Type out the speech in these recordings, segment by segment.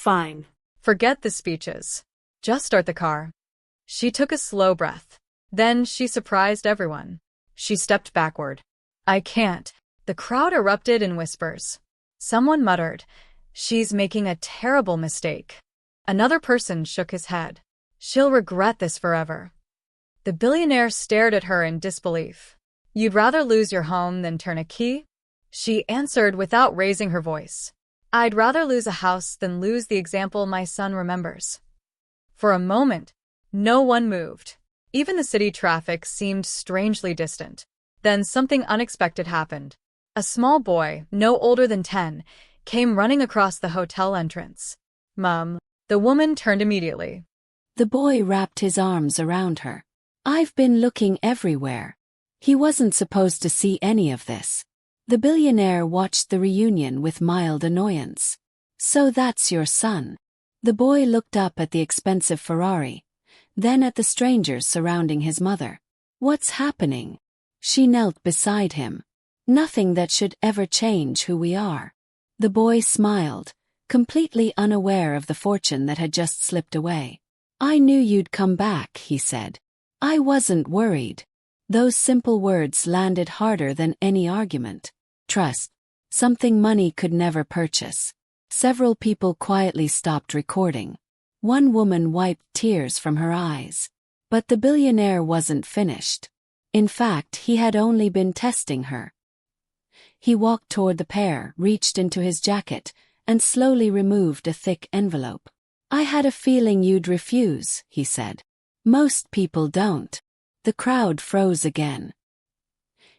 Fine. Forget the speeches. Just start the car. She took a slow breath. Then she surprised everyone. She stepped backward. I can't. The crowd erupted in whispers. Someone muttered, "She's making a terrible mistake." Another person shook his head. "She'll regret this forever." The billionaire stared at her in disbelief. "You'd rather lose your home than turn a key?" She answered without raising her voice. "I'd rather lose a house than lose the example my son remembers." For a moment, no one moved. Even the city traffic seemed strangely distant. Then something unexpected happened. A small boy, no older than 10, came running across the hotel entrance. "Mom." The woman turned immediately. The boy wrapped his arms around her. "I've been looking everywhere." He wasn't supposed to see any of this. The billionaire watched the reunion with mild annoyance. "So that's your son." The boy looked up at the expensive Ferrari, then at the strangers surrounding his mother. "What's happening?" She knelt beside him. "Nothing that should ever change who we are." The boy smiled, completely unaware of the fortune that had just slipped away. "I knew you'd come back," he said. "I wasn't worried." Those simple words landed harder than any argument. Trust. Something money could never purchase. Several people quietly stopped recording. One woman wiped tears from her eyes. But the billionaire wasn't finished. In fact, he had only been testing her. He walked toward the pair, reached into his jacket, and slowly removed a thick envelope. "I had a feeling you'd refuse," he said. "Most people don't." The crowd froze again.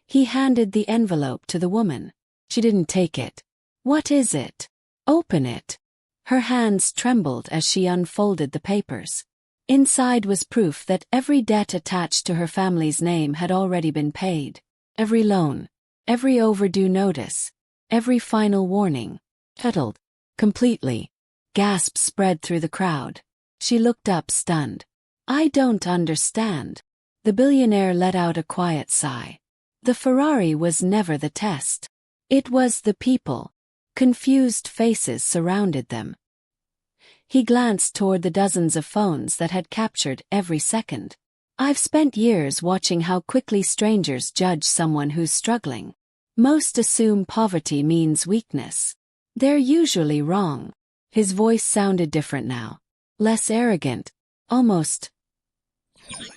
He handed the envelope to the woman. She didn't take it. "What is it?" "Open it." Her hands trembled as she unfolded the papers. Inside was proof that every debt attached to her family's name had already been paid. Every loan, every overdue notice, every final warning. Settled. Completely. Gasps spread through the crowd. She looked up stunned. "I don't understand." The billionaire let out a quiet sigh. The Ferrari was never the test. It was the people. Confused faces surrounded them. He glanced toward the dozens of phones that had captured every second. "I've spent years watching how quickly strangers judge someone who's struggling. Most assume poverty means weakness. They're usually wrong." His voice sounded different now. Less arrogant. Almost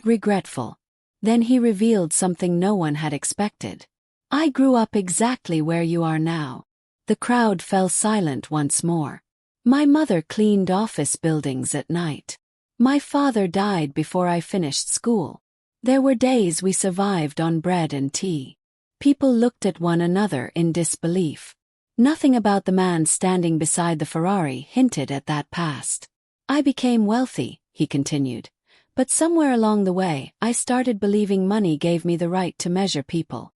regretful. Then he revealed something no one had expected. "I grew up exactly where you are now." The crowd fell silent once more. "My mother cleaned office buildings at night. My father died before I finished school. There were days we survived on bread and tea." People looked at one another in disbelief. Nothing about the man standing beside the Ferrari hinted at that past. "I became wealthy," he continued. "But somewhere along the way, I started believing money gave me the right to measure people."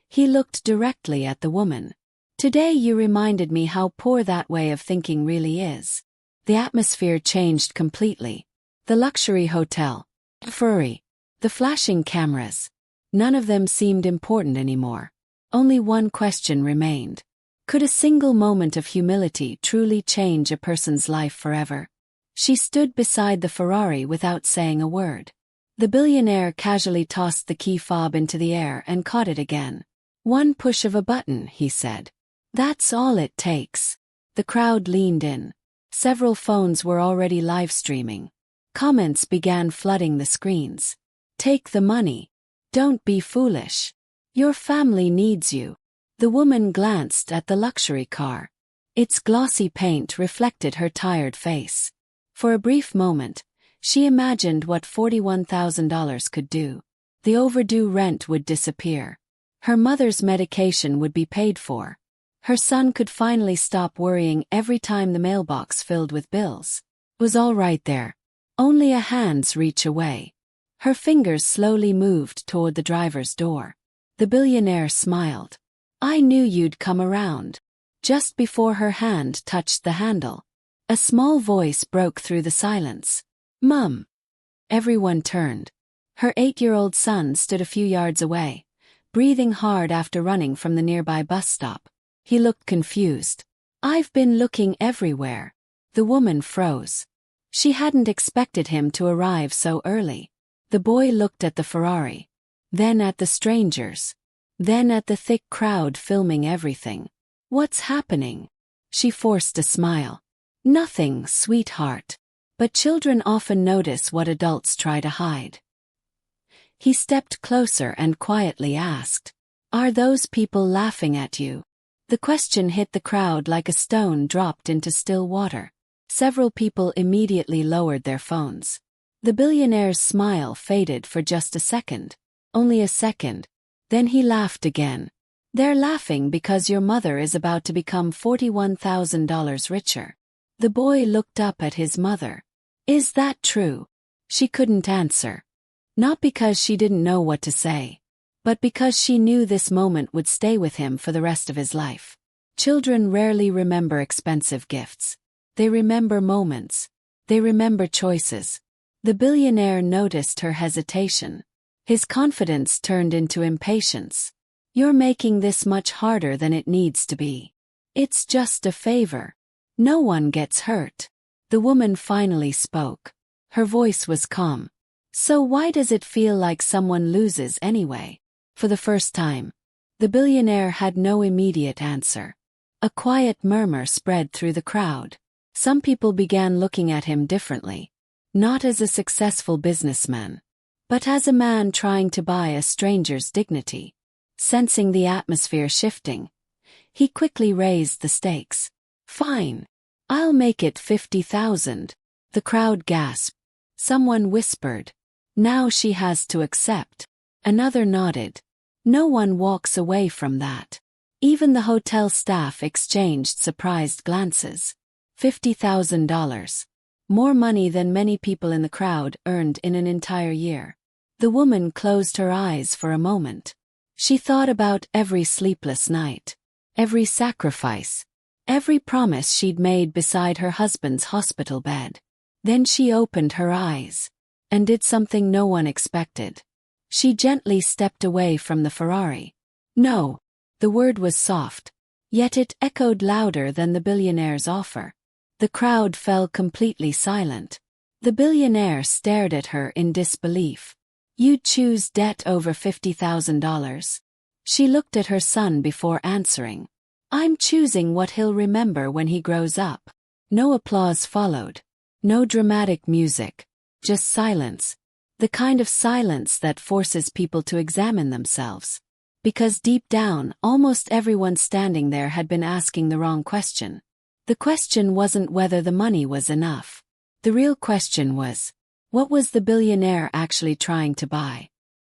He looked directly at the woman. "Today you reminded me how poor that way of thinking really is." The atmosphere changed completely. The luxury hotel, Ferrari, the flashing cameras. None of them seemed important anymore. Only one question remained. Could a single moment of humility truly change a person's life forever? She stood beside the Ferrari without saying a word. The billionaire casually tossed the key fob into the air and caught it again. "One push of a button," he said. "That's all it takes." The crowd leaned in. Several phones were already live streaming. Comments began flooding the screens. "Take the money. Don't be foolish. Your family needs you." The woman glanced at the luxury car. Its glossy paint reflected her tired face. For a brief moment, she imagined what $41,000 could do. The overdue rent would disappear. Her mother's medication would be paid for. Her son could finally stop worrying every time the mailbox filled with bills. It was all right there. Only a hand's reach away. Her fingers slowly moved toward the driver's door. The billionaire smiled. "I knew you'd come around." Just before her hand touched the handle, a small voice broke through the silence. "Mum." Everyone turned. Her 8-year-old son stood a few yards away, breathing hard after running from the nearby bus stop. He looked confused. "I've been looking everywhere." The woman froze. She hadn't expected him to arrive so early. The boy looked at the Ferrari, then at the strangers, then at the thick crowd filming everything. What's happening? She forced a smile. Nothing, sweetheart. But children often notice what adults try to hide. He stepped closer and quietly asked, "Are those people laughing at you?" The question hit the crowd like a stone dropped into still water. Several people immediately lowered their phones. The billionaire's smile faded for just a second. Only a second. Then he laughed again. "They're laughing because your mother is about to become $41,000 richer." The boy looked up at his mother. "Is that true?" She couldn't answer. Not because she didn't know what to say, but because she knew this moment would stay with him for the rest of his life. Children rarely remember expensive gifts. They remember moments. They remember choices. The billionaire noticed her hesitation. His confidence turned into impatience. "You're making this much harder than it needs to be. It's just a favor. No one gets hurt." The woman finally spoke. Her voice was calm. "So why does it feel like someone loses anyway?" For the first time, the billionaire had no immediate answer. A quiet murmur spread through the crowd. Some people began looking at him differently, not as a successful businessman, but as a man trying to buy a stranger's dignity. Sensing the atmosphere shifting, he quickly raised the stakes. "Fine. I'll make it 50,000. The crowd gasped. Someone whispered, "Now she has to accept." Another nodded. No one walks away from that. Even the hotel staff exchanged surprised glances. $50,000. More money than many people in the crowd earned in an entire year. The woman closed her eyes for a moment. She thought about every sleepless night, every sacrifice, every promise she'd made beside her husband's hospital bed. Then she opened her eyes and did something no one expected. She gently stepped away from the Ferrari. "No." The word was soft, yet it echoed louder than the billionaire's offer. The crowd fell completely silent. The billionaire stared at her in disbelief. "You'd choose debt over $50,000? She looked at her son before answering. "I'm choosing what he'll remember when he grows up." No applause followed. No dramatic music. Just silence. The kind of silence that forces people to examine themselves. Because deep down, almost everyone standing there had been asking the wrong question. The question wasn't whether the money was enough. The real question was, what was the billionaire actually trying to buy?